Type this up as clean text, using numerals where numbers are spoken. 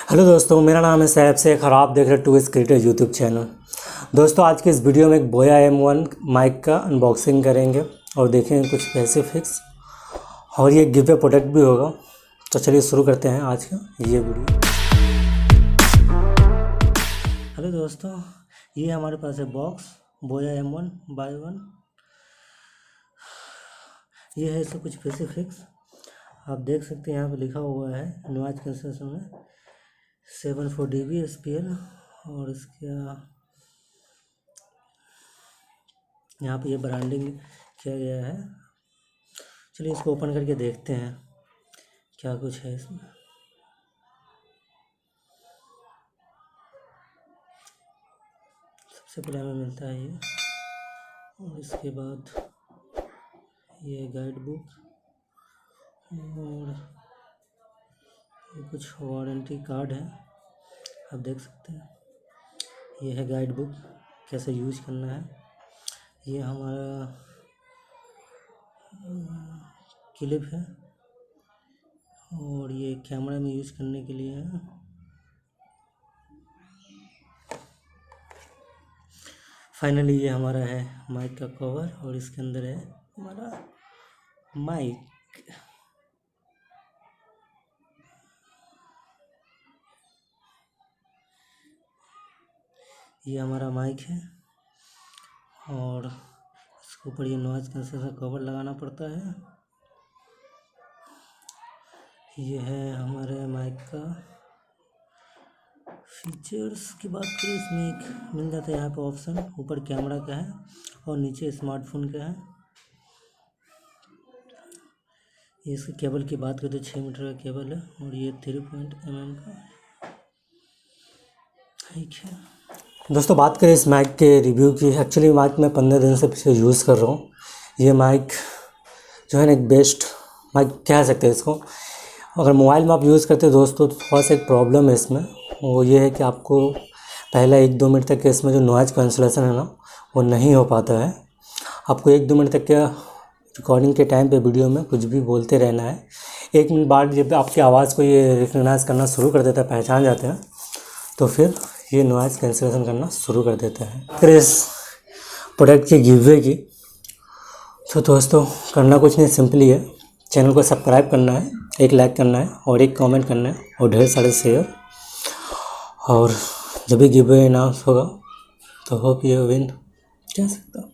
Hello दोस्तों, मेरा नाम है सैफ शेख और आप देख रहे हैं टू इस क्रिएटर यूट्यूब चैनल। दोस्तों, आज की इस वीडियो में एक बोया M1 माइक का अनबॉक्सिंग करेंगे और देखेंगे कुछ पैसे फिक्स और ये गिव अवे प्रोडक्ट भी होगा। तो चलिए शुरू करते हैं आज का ये वीडियो। हेलो दोस्तों, ये हमारे पास है बॉक्स बोया M1 बाय 1। ये है इससे कुछ पैसे फिक्स। आप देख सकते हैं यहाँ पे लिखा हुआ है नॉइज कैंसलेशन में 74 dB SPL और इसका यहाँ पे ये ब्रांडिंग किया गया है। चलिए इसको ओपन करके देखते हैं क्या कुछ है इसमें। सबसे पहले हमें मिलता है ये और इसके बाद ये गाइड बुक और ये कुछ वारंटी कार्ड है। आप देख सकते हैं ये है गाइड बुक, कैसे यूज करना है। ये हमारा क्लिप है और ये कैमरा में यूज करने के लिए है। फाइनली ये हमारा है माइक का कवर और इसके अंदर है हमारा माइक। ये हमारा माइक है और इसके ऊपर ये नॉइज कैंसलेशन कवर लगाना पड़ता है। ये है हमारे माइक का फीचर्स की बात करें, इसमें एक मिल जाता है यहाँ पे ऑप्शन, ऊपर कैमरा का है और नीचे स्मार्टफोन का है। ये इसके केबल की बात करें तो 6 मीटर का केबल है और ये 3.mm का माइक है। दोस्तों, बात करें इस माइक के रिव्यू की। एक्चुअली माइक मैं 15 दिन से पीछे यूज़ कर रहा हूँ। ये माइक जो है ना एक बेस्ट माइक कह सकते हैं इसको। अगर मोबाइल में आप यूज़ करते हैं दोस्तों तो थोड़ा सा एक प्रॉब्लम है इसमें, वो ये है कि आपको पहला 1-2 मिनट तक के इसमें जो नॉइज कैंसलेशन है ना वो नहीं हो पाता है। आपको 1-2 मिनट तक के रिकॉर्डिंग के टाइम पे वीडियो में कुछ भी बोलते रहना है। 1 मिनट बाद जब आपकी आवाज़ को ये रिकग्नाइज करना शुरू कर देता है, पहचान जाते हैं, तो फिर ये नॉइज़ कैंसलेशन करना शुरू कर देता है। फिर इस प्रोडक्ट के गिव अवे की तो दोस्तों करना कुछ नहीं, सिंपली है चैनल को सब्सक्राइब करना है, एक लाइक करना है और एक कमेंट करना है और ढेर सारे शेयर। और जब भी गिव अवे अनाउंस होगा तो होप यू विन कह सकता हूँ।